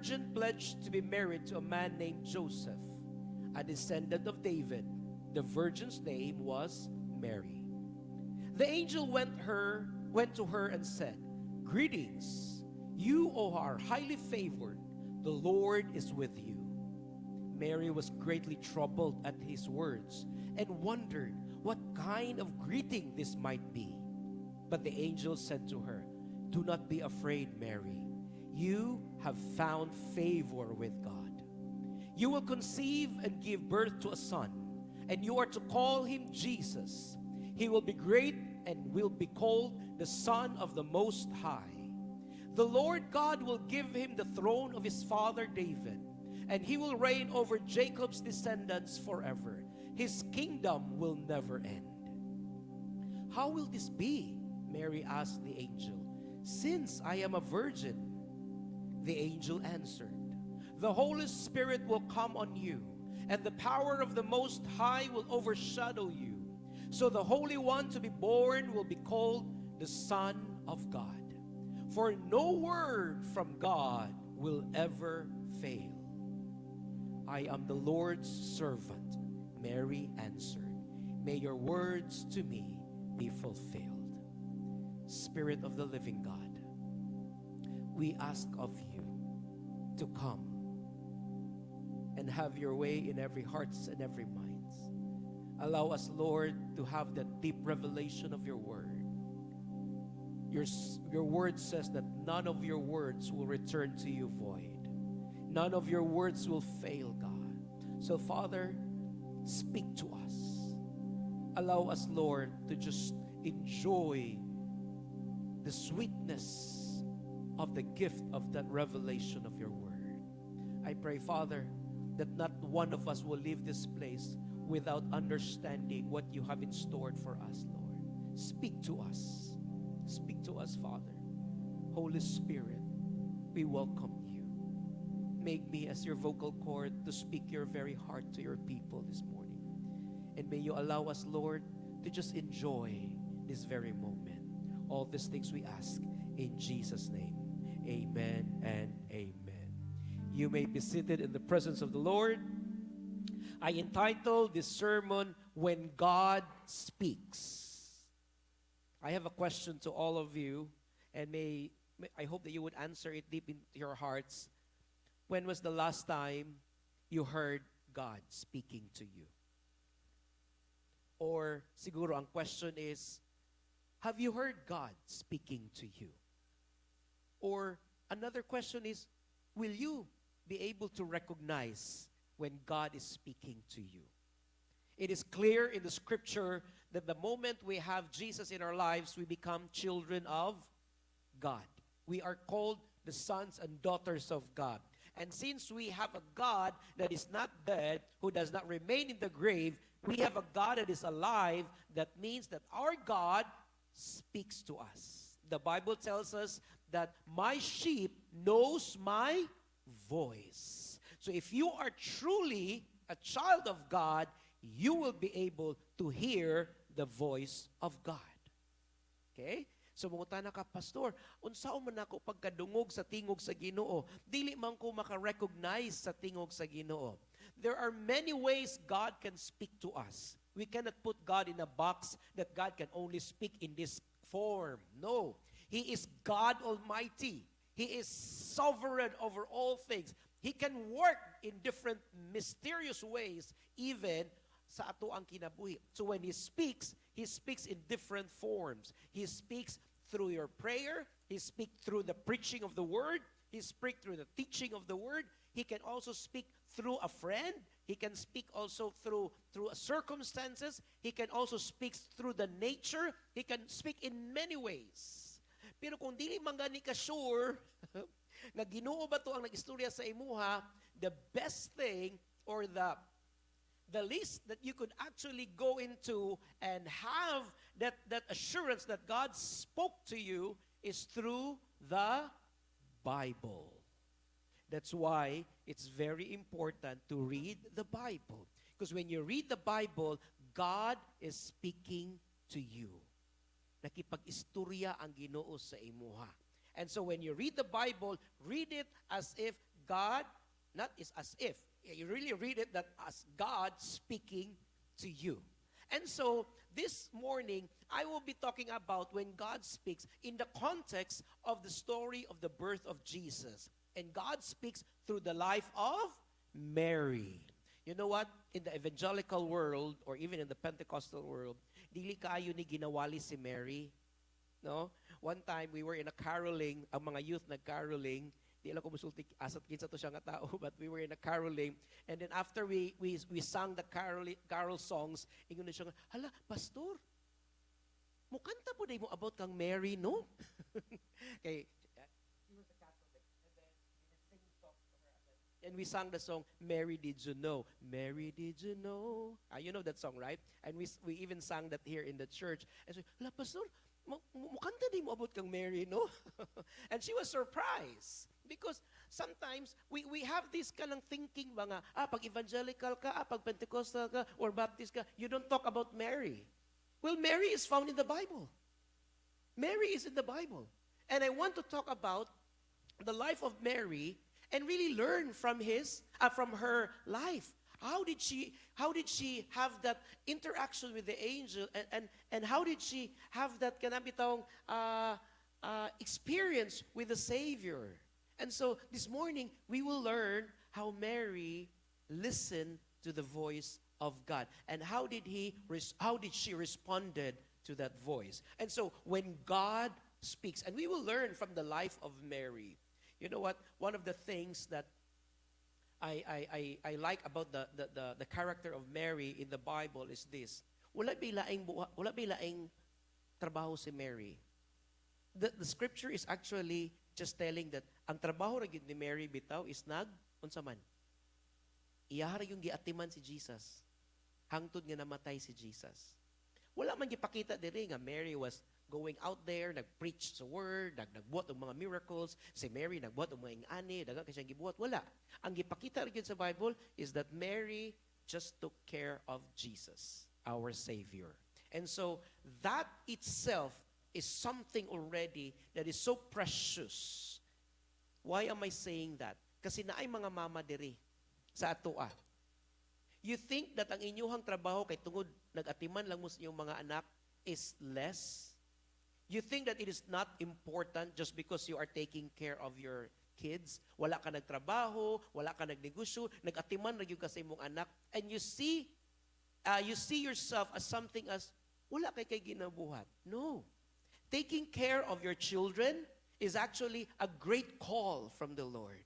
virgin pledged to be married to a man named Joseph, a descendant of David. The virgin's name was Mary. The angel went to her and said, "Greetings, you who are highly favored. The Lord is with you." Mary was greatly troubled at his words and wondered what kind of greeting this might be. But the angel said to her, "Do not be afraid, Mary. You have found favor with God. You will conceive and give birth to a son, and you are to call him Jesus. He will be great and will be called the Son of the Most High. The Lord God will give him the throne of his father David, and he will reign over Jacob's descendants forever. His kingdom will never end." "How will this be?" Mary asked the angel, "since I am a virgin?" The angel answered, "The Holy Spirit will come on you, and the power of the Most High will overshadow you. So the Holy One to be born will be called the Son of God. For no word from God will ever fail." "I am the Lord's servant," Mary answered. "May your words to me be fulfilled." Spirit of the living God, we ask of you to come and have your way in every hearts and every minds. Allow us, Lord, to have that deep revelation of your word. Your word says that none of your words will return to you void. None of your words will fail, God. So, Father, speak to us. Allow us, Lord, to just enjoy the sweetness of the gift of that revelation of your word. I pray, Father, that not one of us will leave this place without understanding what you have in store for us, Lord. Speak to us. Speak to us, Father. Holy Spirit, we welcome you. Make me as your vocal cord to speak your very heart to your people this morning. And may you allow us, Lord, to just enjoy this very moment. All these things we ask in Jesus' name. Amen and amen. You may be seated in the presence of the Lord. I entitled this sermon, "When God Speaks." I have a question to all of you, and I hope that you would answer it deep into your hearts. When was the last time you heard God speaking to you? Or siguro ang question is, have you heard God speaking to you? Or another question is, will you be able to recognize when God is speaking to you? It is clear in the scripture that the moment we have Jesus in our lives, we become children of God. We are called the sons and daughters of God. And since we have a God that is not dead, who does not remain in the grave, we have a God that is alive. That means that our God speaks to us. The Bible tells us that my sheep knows my voice. So if you are truly a child of God, you will be able to hear the voice of God. Okay? So mungutana ka, "Pastor, unsaon man ako pagkadungog sa tingog sa Ginoo? Dili man ko maka-recognize sa tingog sa Ginoo." There are many ways God can speak to us. We cannot put God in a box that God can only speak in this form. No. He is God Almighty. He is sovereign over all things. He can work in different mysterious ways, even sa ato ang kinabuhi. So when He speaks in different forms. He speaks through your prayer. He speaks through the preaching of the Word. He speaks through the teaching of the Word. He can also speak through a friend. He can speak also through circumstances. He can also speak through the nature. He can speak in many ways. Pero kung dili man gani ka sure nga Ginoo ba to ang nag-istorya sa imuha, the best thing or the least that you could actually go into and have that assurance that God spoke to you is through the Bible. That's why it's very important to read the Bible. Because when you read the Bible, God is speaking to you. Nakipag-istorya ang Ginoo sa imuha. And so when you read the Bible, read it as if God, not is as if, you really read it that as God speaking to you. And so, this morning, I will be talking about when God speaks in the context of the story of the birth of Jesus. And God speaks through the life of Mary. You know what? In the evangelical world, or even in the Pentecostal world, dili kaayo ni ginawali si Mary. No? One time, we were in a caroling, ang mga youth nag-caroling, di alam ko musulti asat kinsa to siya nga tao, but we were in a caroling, and then after we sang the carol songs, ingon na siya, hala, pastor, mukanta po day mo about kang Mary, no? Okay, she was a Catholic, and then we were singing songs to her, and we sang the song, Mary, did you know? Mary, did you know? You know that song, right? And we even sang that here in the church. And so, hala, pastor, mukanta din mo about kang Mary, no? And she was surprised. Because sometimes we have this kind of thinking ba nga, pag evangelical ka, pag Pentecostal ka, or Baptist ka, you don't talk about Mary. Well, Mary is found in the Bible. Mary is in the Bible. And I want to talk about the life of Mary and really learn from her life. How did she have that interaction with the angel, and how did she have that kanabitong experience with the Savior? And so this morning we will learn how Mary listened to the voice of God, and how did she responded to that voice. And so when God speaks, and we will learn from the life of Mary. You know what? One of the things that I like about the character of Mary in the Bible is this. Wala bilaing trabaho si Mary. The scripture is actually just telling that ang trabaho ra gyud ni Mary bitaw is unsa man. Iyahara yung giatiman si Jesus. Hangtod nga namatay si Jesus. Wala man gipakita diri nga Mary was going out there, nag-preach sa word, nagbuhat ng mga miracles. Si Mary nagbuhat ng mga ingani, daghang kay siyang gibuhat. Wala. Ang gipakita rin sa Bible is that Mary just took care of Jesus, our Savior. And so, that itself is something already that is so precious. Why am I saying that? Kasi naay mga mama diri sa atoa. You think that ang inyuhang trabaho kay tungod nag-atiman lang mo sa inyong mga anak is less? You think that it is not important just because you are taking care of your kids? Wala ka nagtrabaho, wala ka nagnegosyo, nag-atiman ra gyud ka sa imong anak, and you see yourself as something as wala kay ginabuhat. No. Taking care of your children is actually a great call from the Lord.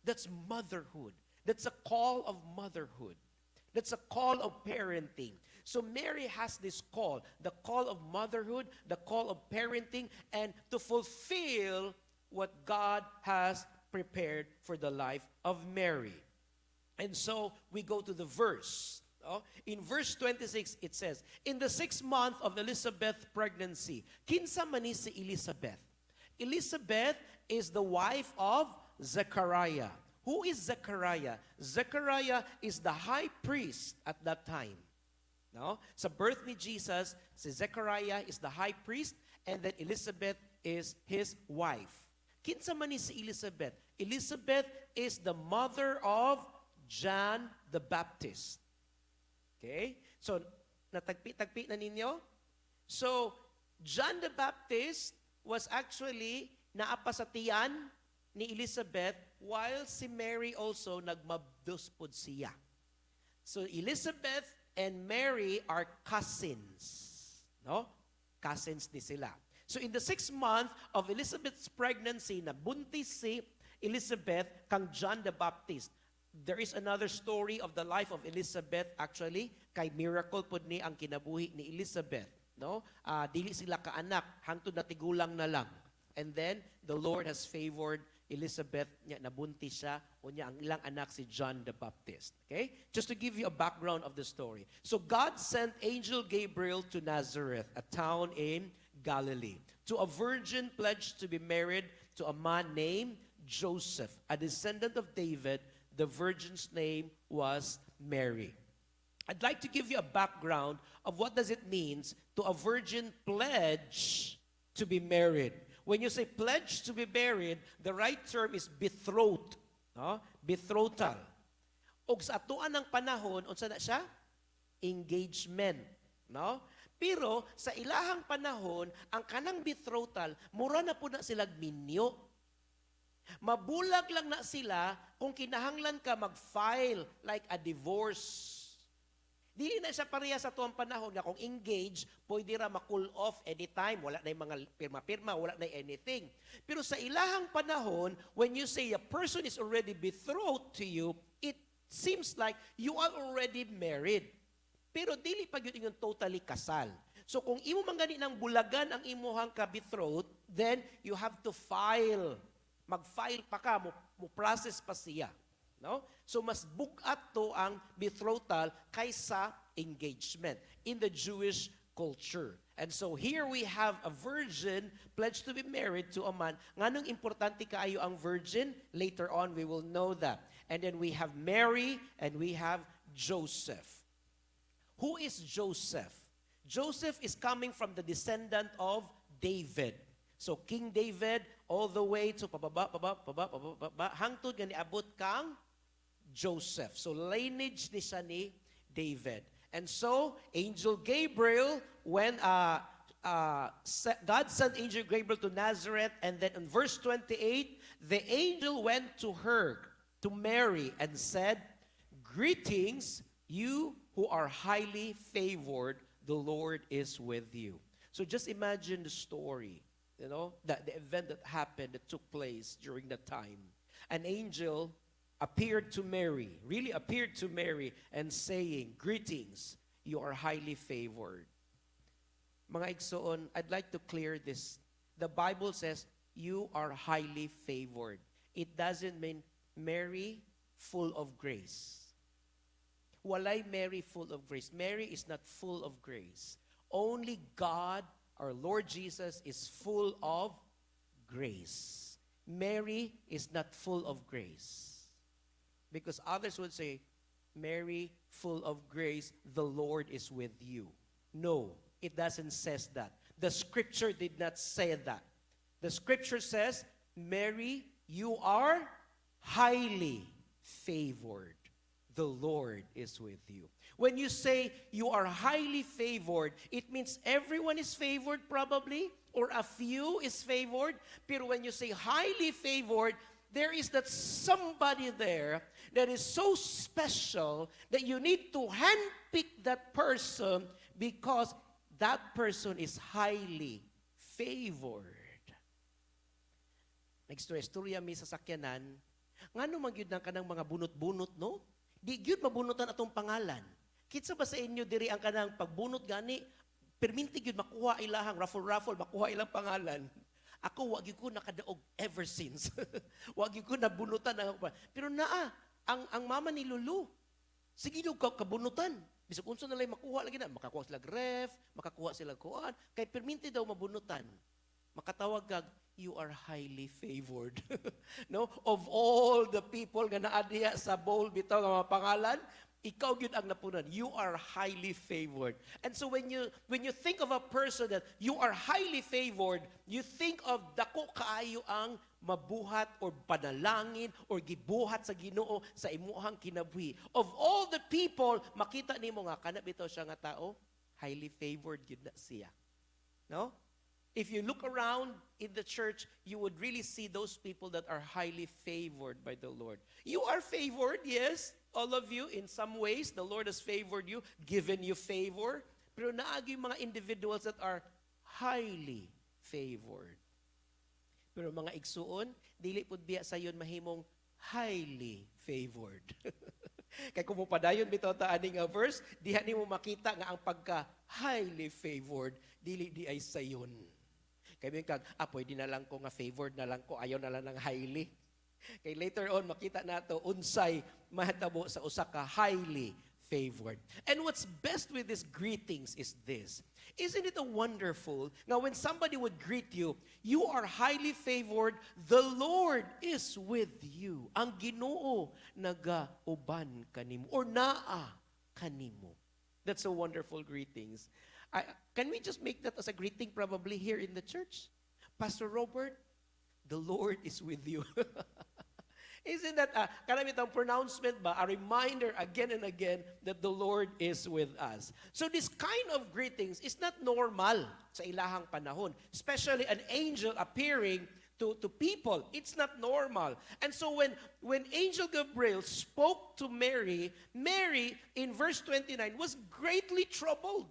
That's motherhood. That's a call of motherhood. That's a call of parenting. So Mary has this call, the call of motherhood, the call of parenting, and to fulfill what God has prepared for the life of Mary. And so we go to the verse. In verse 26, it says, in the 6th month of Elizabeth's pregnancy, kinsa man ni si Elizabeth? Elizabeth is the wife of Zechariah. Who is Zechariah? Zechariah is the high priest at that time. No? Sa birth ni Jesus, si Zechariah is the high priest, and then Elizabeth is his wife. Kinsa man ni si Elizabeth? Elizabeth is the mother of John the Baptist. Okay? So, natagpi-tagpi na ninyo? So, John the Baptist was actually naapa sa tiyan ni Elizabeth, while si Mary also nagmabdos pod siya. So, Elizabeth and Mary are cousins. No? Cousins ni sila. So, in the 6th month of Elizabeth's pregnancy, nabuntis si Elizabeth kang John the Baptist. There is another story of the life of Elizabeth actually, kay miracle pud ni ang kinabuhi ni Elizabeth, no? Dili sila kaanak, hangtod na tigulang na lang. And then the Lord has favored Elizabeth, nya nabuntis siya, unya ang ilang anak si John the Baptist. Okay? Just to give you a background of the story. So God sent angel Gabriel to Nazareth, a town in Galilee, to a virgin pledged to be married to a man named Joseph, a descendant of David. The virgin's name was Mary. I'd like to give you a background of what does it mean to a virgin pledge to be married. When you say pledge to be married, the right term is betrothed. No? Betrothal. Og sa atuan ng panahon, unsa na siya? Engagement. No? Pero sa ilahang panahon, ang kanang betrothal, mura na po na sila minyo. Mabulag lang na sila kung kinahanglan ka mag-file like a divorce. Dili na siya pareha sa tuwang panahon nga kung engage, pwede ra ma-cool off anytime. Wala na yung mga pirma-pirma, wala na anything. Pero sa ilahang panahon, when you say a person is already betrothed to you, it seems like you are already married. Pero dili pa yun yung totally kasal. So kung imo man gani ng bulagan ang imuhang ka-betrothed, then you have to file. Mag-file pa ka, mo process pa siya. No? So mas bukat to ang betrothal kaysa engagement in the Jewish culture. And so here we have a virgin pledged to be married to a man. Nganong importante kaayo ang virgin? Later on we will know that. And then we have Mary and we have Joseph. Who is Joseph? Joseph is coming from the descendant of David. So King David all the way to pababa hangtod nga niabot kang Joseph. So lineage ni siya ni David. And so Angel Gabriel, when God sent Angel Gabriel to Nazareth, and then in verse 28, the angel went to her, to Mary, and said, "Greetings, you who are highly favored, the Lord is with you." So just imagine the story, you know, the event that happened, that took place during that time. An angel appeared to Mary, really appeared to Mary, and saying, "Greetings, you are highly favored." Mga igsoon, I'd like to clear this. The Bible says, you are highly favored. It doesn't mean Mary full of grace. Walay Mary full of grace. Mary is not full of grace. Only God, our Lord Jesus, is full of grace. Mary is not full of grace. Because others would say, "Mary, full of grace, the Lord is with you." No, it doesn't say that. The scripture did not say that. The scripture says, "Mary, you are highly favored. The Lord is with you." When you say you are highly favored, it means everyone is favored probably, or a few is favored. Pero when you say highly favored, there is that somebody there that is so special that you need to handpick that person because that person is highly favored. Nagstorya mi sa sakyanan, ngano man gyud nang kanang mga bunot-bunot, no? Di gyud mabunutan atong pangalan. Kitsa ba sa inyo diri ang kanang pagbunot gani, perminti gyud makuha ilahang raffle makuha ilang pangalan. Ako, wag ko nakadaog ever since. Wag ko nabunutan. Pero ang mama ni Lulu, sige daw kabunutan. Bisag unsa na lang makuha lagi na. Makakuha sila ref, makakuha sila kuan. Kay perminti daw mabunutan. Makatawag kag, "You are highly favored." No? Of all the people nga naa diha sa bowl bitaw nga mga pangalan, ikaw gyud ang napunan. You are highly favored. And so when you think of a person that you are highly favored, you think of dako kaayo ang mabuhat or panalangin or gibuhat sa Ginoo sa imuhang kinabuhi. Of all the people, makita nimo nga kana bitaw siya nga tao, highly favored gyud na siya. No? If you look around in the church, you would really see those people that are highly favored by the Lord. You are favored, yes. All of you, in some ways, the Lord has favored you, given you favor. Pero naagi yung mga individuals that are highly favored. Pero mga igsuon, dili pud biya sayon mahimong highly favored. Kay kung mupadayon bitaw ta ani nga verse, diha nimo makita nga ang pagka highly favored dili di ay sayon. Kay mi kag pwede na lang ko nga favored na lang ko, ayaw na lang ng highly. Kay later on makita nato unsay mahitabo sa usa ka highly favored. And what's best with these greetings is this. Isn't it a wonderful? Now when somebody would greet you, you are highly favored, the Lord is with you. Ang Ginoo nagauban kanimo or naa kanimo. That's a wonderful greetings. Can we just make that as a greeting probably here in the church? Pastor Robert, the Lord is with you. Isn't that kanamitang pronouncement ba? A reminder again and again that the Lord is with us. So this kind of greetings is not normal sa ilahang panahon. Especially an angel appearing to people. It's not normal. And so when Angel Gabriel spoke to Mary, Mary in verse 29 was greatly troubled.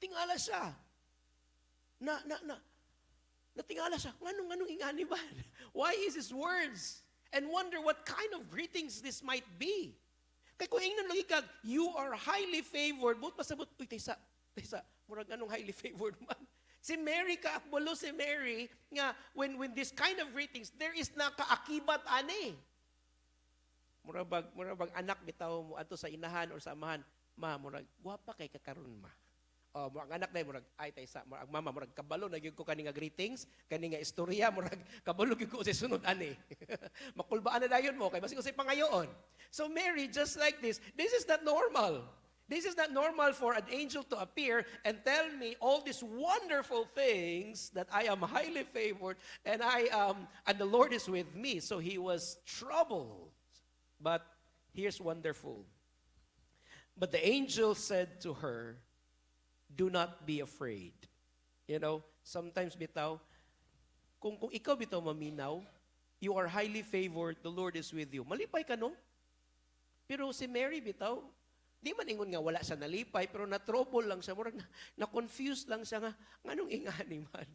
Tingala siya. Natingala siya. Nganong ingani ba? Why is his words? And wonder what kind of greetings this might be. Kaya kung ingnan lagi kag, you are highly favored. But pasabot, uy, taysa, murag anong highly favored man. Si Mary, kaakbalo si Mary, nga, when this kind of greetings, there is na kaakibat ane. Murabag anak bitaw mo ato sa inahan or sa amahan, ma, murag, guwapa kay kakaroon ma. Oh, murag anak day murag ay taysa murag mama murag kabalo na gyud ko kani nga greetings kani nga istorya murag kabalo gyud ko sa sunod ani. Makulbaan na dayon mo kay basig ko say pangayoon. So Mary just like this is not normal. This is not normal for an angel to appear and tell me all these wonderful things that I am highly favored and and the Lord is with me. So he was troubled. But here's wonderful. But the angel said to her, do not be afraid. You know, sometimes bitaw, kung ikaw bitaw maminaw, you are highly favored, the Lord is with you. Malipay ka, no? Pero si Mary bitaw, di man ingon nga wala siya nalipay, pero na-trouble lang siya, murag na-confused lang siya nga, nganong ingani man.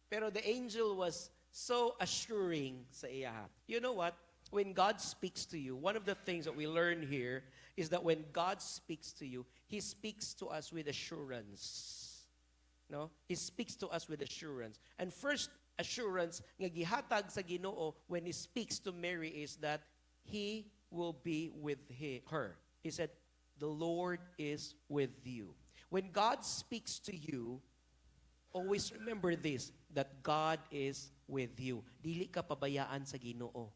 Pero the angel was so assuring sa iya. You know what? When God speaks to you, one of the things that we learn here is that when God speaks to you, He speaks to us with assurance. No? He speaks to us with assurance. And first assurance nga gihatag sa Ginoo when He speaks to Mary is that He will be with her. He said, the Lord is with you. When God speaks to you, always remember this, that God is with you. Dili ka pabayaan sa Ginoo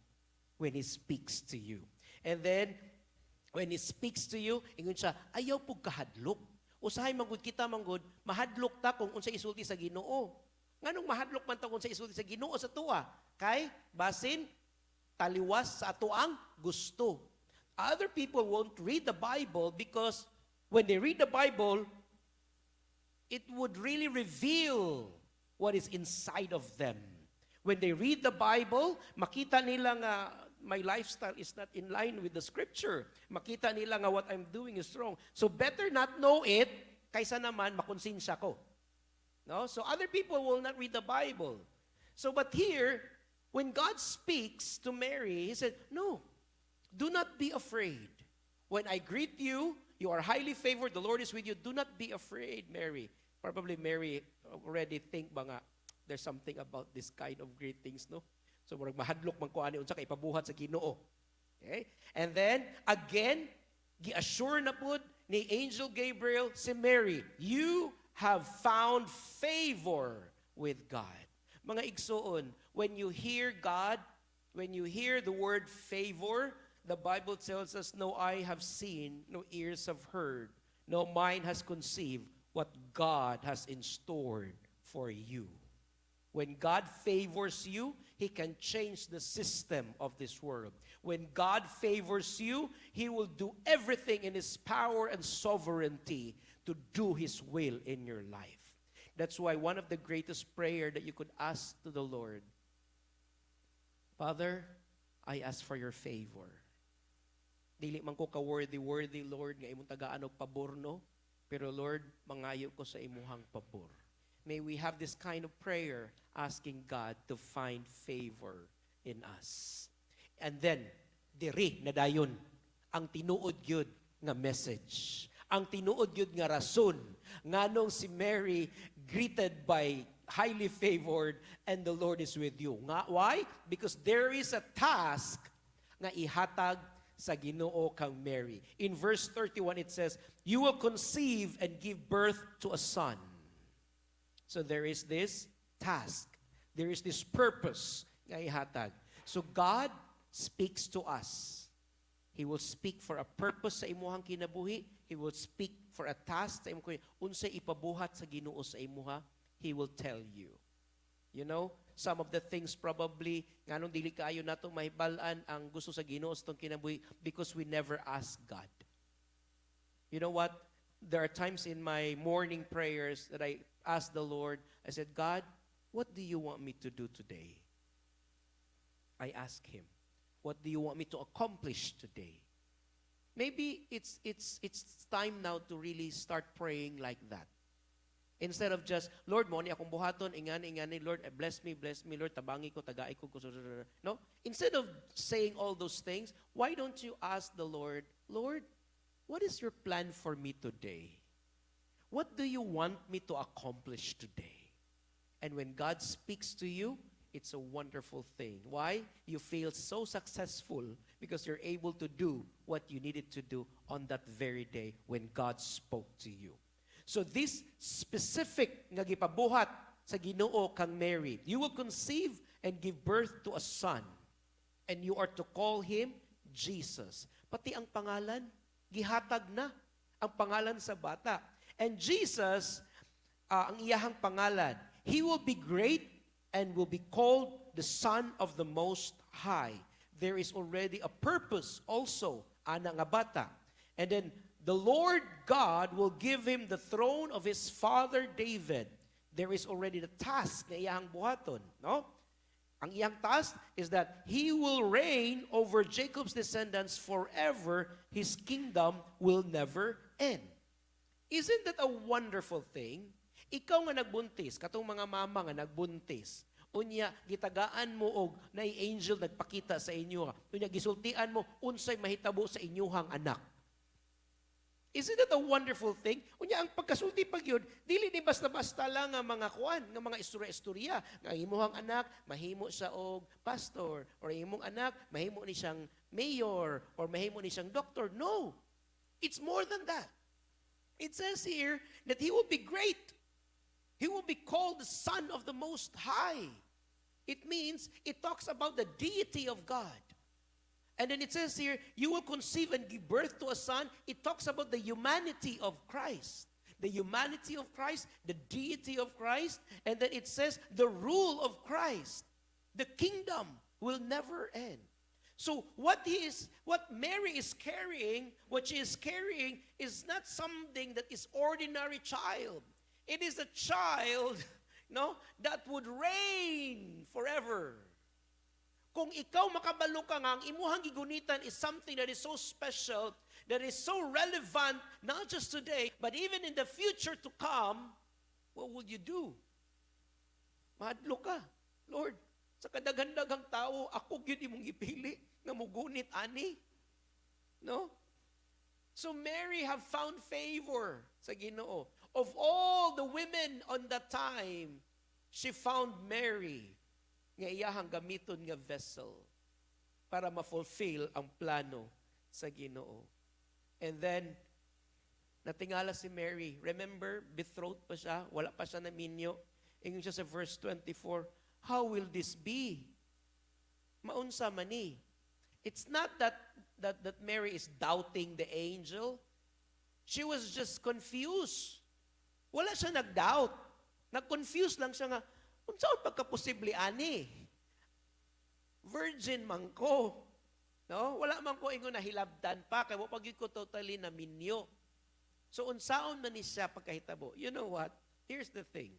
when He speaks to you. And then, when He speaks to you, ingon siya, ayaw pug kahadlok. Usahay manggod kita manggod, mahadlok ta kung unsa isulti sa Ginoo. Nganong mahadlok man ta kung unsa isulti sa Ginoo sa tuwa? Kay basin taliwas sa ato ang gusto. Other people won't read the Bible because when they read the Bible, it would really reveal what is inside of them. When they read the Bible, makita nila nga my lifestyle is not in line with the scripture. Makita nila nga what I'm doing is wrong. So better not know it kaysa naman makonsensya ko. No? So other people will not read the Bible. So but here, when God speaks to Mary, He said, no, do not be afraid. When I greet you, you are highly favored, the Lord is with you. Do not be afraid, Mary. Probably Mary already think ba nga, there's something about this kind of greetings, no? So murag mahadlok man ko ani unsa kay pabuhat sa Ginoo. Okay? And then again, gi-assure na pud ni Angel Gabriel si Mary, you have found favor with God. Mga igsoon, when you hear God, when you hear the word favor, the Bible tells us no eye have seen, no ears have heard, no mind has conceived what God has in store for you. When God favors you, He can change the system of this world. When God favors you, He will do everything in His power and sovereignty to do His will in your life. That's why one of the greatest prayer that you could ask to the Lord, Father, I ask for your favor. Dili man ko ka-worthy, Lord, nga imong tagaan og pabor, no? Pero Lord, mangayo ko sa imuhang pabor. May we have this kind of prayer asking God to find favor in us. And then, diri na dayon ang tinuod gyud nga message. Ang tinuod gyud nga rason nganong si Mary greeted by highly favored and the Lord is with you. Nga why? Because there is a task nga ihatag sa Ginoo kang Mary. In verse 31 it says, you will conceive and give birth to a son. So there is this task. There is this purpose nga ihatag. So God speaks to us. He will speak for a purpose sa imuhang kinabuhi. He will speak for a task sa imuhang unsay ipabuhat sa Ginoo sa imuha. He will tell you. You know, some of the things probably nganong dili kaayo nato mahibalan ang gusto sa Ginoo sa tong kinabuhi because we never ask God. You know what? There are times in my morning prayers that I ask the Lord, I said, God, what do you want me to do today? I ask Him, what do you want me to accomplish today? Maybe it's time now to really start praying like that. Instead of just, Lord, mo ni akong buhaton, ingani, Lord, bless me, Lord, tabangi ko, tagai ko. No? Instead of saying all those things, why don't you ask the Lord, Lord, what is your plan for me today? What do you want me to accomplish today? And when God speaks to you, it's a wonderful thing. Why? You feel so successful because you're able to do what you needed to do on that very day when God spoke to you. So this specific nga gipabuhat sa Ginoo kang Mary, you will conceive and give birth to a son, and you are to call him Jesus. Pati ang pangalan, gihatag na ang pangalan sa bata. And Jesus, ang iyahang pangalan, he will be great and will be called the Son of the Most High. There is already a purpose also, ana nga bata. And then the Lord God will give him the throne of his father David. There is already the task na iyahang buhaton, no? Ang iyang task is that he will reign over Jacob's descendants forever. His kingdom will never end. Isn't that a wonderful thing? Ikaw nga nagbuntis, katong mga mama nga nagbuntis, unya gitagaan mo og naay angel nagpakita sa inyo, unya gisultian mo unsay mahitabo sa inyuhang anak. Isn't that a wonderful thing? Unya ang pagkasulti pagyud, dili ni basta-basta lang nga mga kuan, nga mga istorya-istorya, nga imuhang anak mahimo siya og pastor, or imong anak mahimo ni siyang mayor, or mahimo ni siyang doctor. No. It's more than that. It says here that he will be great. He will be called the Son of the Most High. It means, it talks about the deity of God. And then it says here, you will conceive and give birth to a son. It talks about the humanity of Christ. The humanity of Christ, the deity of Christ. And then it says, the rule of Christ. The kingdom will never end. So what Mary is carrying, what she is carrying is not something that is ordinary child. It is a child, no, that would reign forever. Kung ikaw makabalo ka nga, ang imuhang gigunitan is something that is so special, that is so relevant, not just today, but even in the future to come, what will you do? Mahadlo ka. Lord, sa kadaghan-daghang tao, ako gyud imong ipili nga mugunit ani. No? So Mary have found favor sa Ginoo. Of all the women on that time, she found Mary nga iyahang gamiton nga vessel para ma-fulfill ang plano sa Ginoo. And then, natingala si Mary. Remember, betrothed pa siya, wala pa siya na minyo. Ingon siya sa verse 24, how will this be? Maunsa man ni? It's not that Mary is doubting the angel. She was just confused. Wala siya nag-doubt. Nag-confuse lang siya nga, unsaon pagka-posible ani? Virgin man ko. No? Wala man ko ingon na hilabdan pa, kaya wapag ko totally na minyo. So unsaon man ni siya pagkahitabo? You know what? Here's the thing.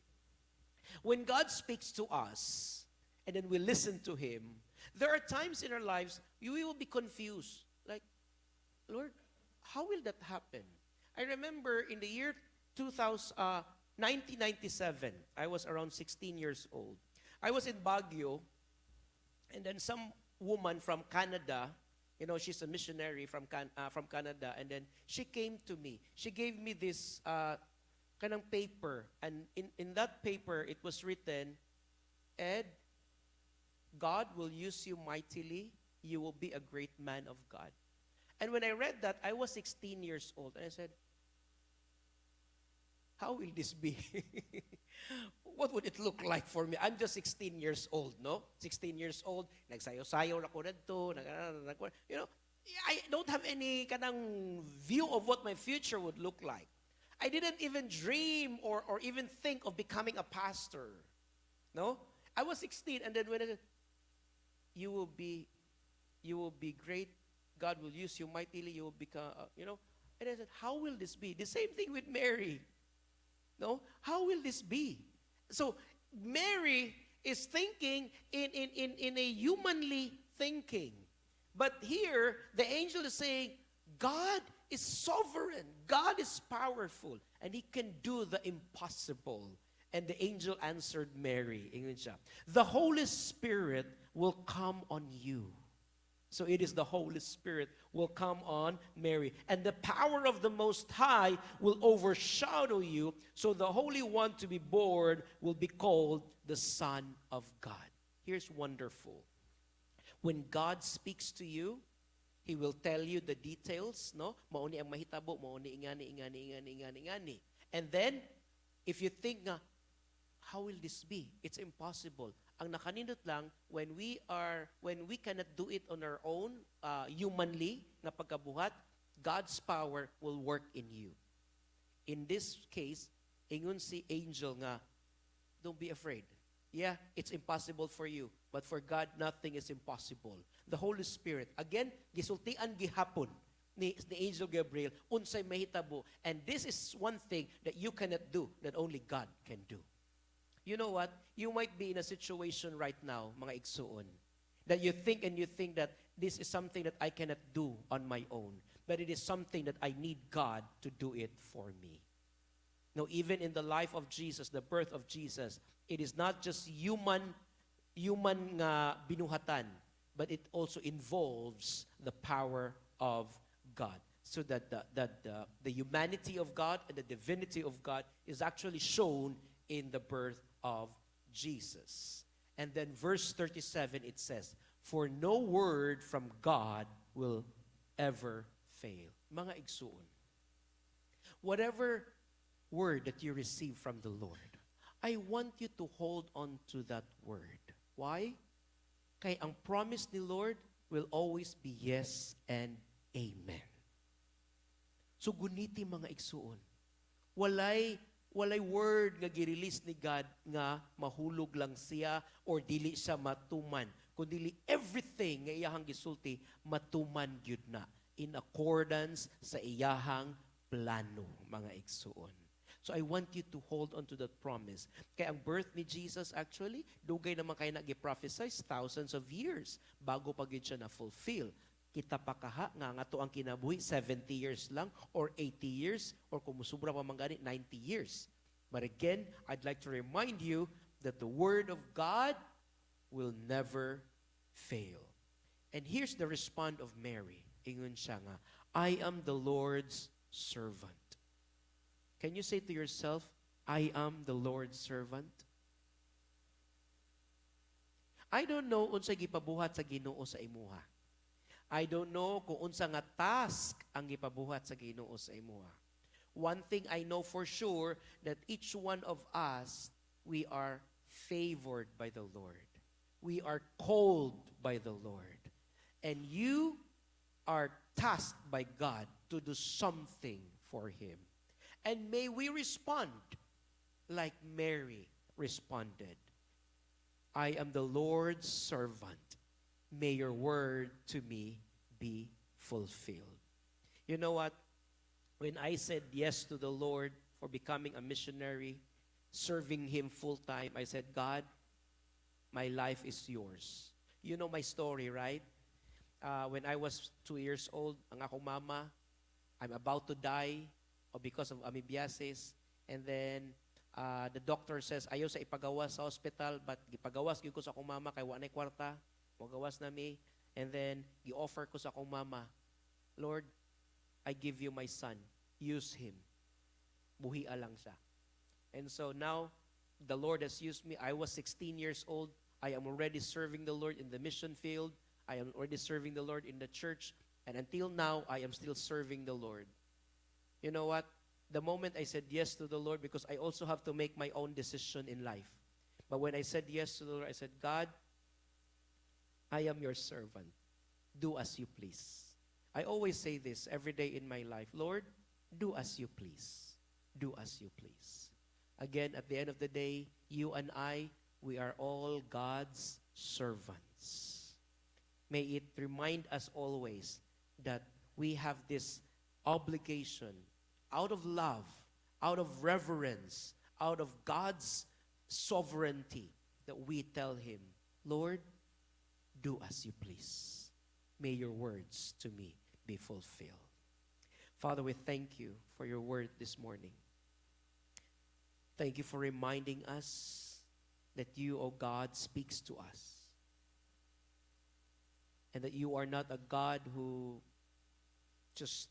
When God speaks to us, and then we listen to Him, there are times in our lives, we will be confused. Like, Lord, how will that happen? I remember in the year 1997, I was around 16 years old. I was in Baguio, and then some woman from Canada, you know, she's a missionary from Canada, and then she came to me. She gave me this kanang paper, and in that paper, it was written, Ed, God will use you mightily. You will be a great man of God. And when I read that, I was 16 years old, and I said, how will this be? What would it look like for me? I'm just 16 years old, no? 16 years old, nagsayo-sayo na ko dito, you know, I don't have any kanang view of what my future would look like. I didn't even dream or even think of becoming a pastor, no? I was 16, and then when I said, you will be, you will be great. God will use you mightily. You will become, And I said, how will this be? The same thing with Mary. No? How will this be? So Mary is thinking in a humanly thinking. But here, the angel is saying, God is sovereign. God is powerful. And He can do the impossible. And the angel answered Mary, ingon siya, the Holy Spirit will come on you. So it is the Holy Spirit will come on Mary. And the power of the Most High will overshadow you. So the Holy One to be born will be called the Son of God. Here's wonderful. When God speaks to you, He will tell you the details, no? Mauni ang mahitabo, mauni ingani. And then, if you think nga, how will this be? It's impossible. Ang nakanindot lang, when we cannot do it on our own, humanly, nga pagkabuhat, God's power will work in you. In this case, ingon si angel nga, don't be afraid. Yeah, it's impossible for you. But for God, nothing is impossible. The Holy Spirit, again, gisultian gihapon ni Angel Gabriel, unsay mahitabo. And this is one thing that you cannot do, that only God can do. You know what? You might be in a situation right now, mga igsuon, that you think that this is something that I cannot do on my own. But it is something that I need God to do it for me. Now, even in the life of Jesus, the birth of Jesus, it is not just human nga binuhatan, but it also involves the power of God. So that the humanity of God and the divinity of God is actually shown in the birth of Jesus. And then verse 37, it says, for no word from God will ever fail. Mga igsuon, whatever word that you receive from the Lord, I want you to hold on to that word. Why? Kay ang promise ni Lord will always be yes and amen. So guniti mga igsuon. Walay word nga gi-release ni God nga mahulog lang siya or dili siya matuman. Kundi everything nga iyahang gisulti matuman gyud na in accordance sa iyahang plano, mga igsuon. So I want you to hold on to that promise. Kaya ang birth ni Jesus actually, dugay naman kayo nag-prophesy thousands of years bago pa gyud siya na-fulfill. Kita pa kaha nga to ang kinabuhi 70 years lang or 80 years or kung musubra pa man gani 90 years. But again, I'd like to remind you that the word of God will never fail. And here's the response of Mary. Ingon siya nga, I am the Lord's servant. Can you say to yourself, I am the Lord's servant? I don't know unsa gipabuhat sa Ginoo sa imuha. I don't know kung unsa nga task ang gipabuhat sa Ginoo sa imuha. One thing I know for sure, that each one of us, we are favored by the Lord. We are called by the Lord. And you are tasked by God to do something for Him. And may we respond like Mary responded. I am the Lord's servant. May your word to me be fulfilled. You know what? When I said yes to the Lord for becoming a missionary, serving Him full-time, I said, God, my life is yours. You know my story, right? When I was 2 years old, ang akong mama, I'm about to die because of amoebiasis. And then, the doctor says, ayaw sa ipagawas sa hospital, but ipagawas ko sa akong mama, kay wanay kwarta, magawas na mi. And then, i-offer ko sa akong mama, Lord, I give you my son. Use him. Buhia lang siya. And so now, the Lord has used me. I was 16 years old. I am already serving the Lord in the mission field. I am already serving the Lord in the church. And until now, I am still serving the Lord. You know what? The moment I said yes to the Lord, because I also have to make my own decision in life. But when I said yes to the Lord, I said, God, I am your servant. Do as you please. I always say this every day in my life. Lord, do as you please. Do as you please. Again, at the end of the day, you and I We are all God's servants. May it remind us always that we have this obligation out of love, out of reverence, out of God's sovereignty that we tell Him, Lord, do as you please. May your words to me be fulfilled. Father, we thank you for your word this morning. Thank you for reminding us that you, O God, speaks to us. And that you are not a God who just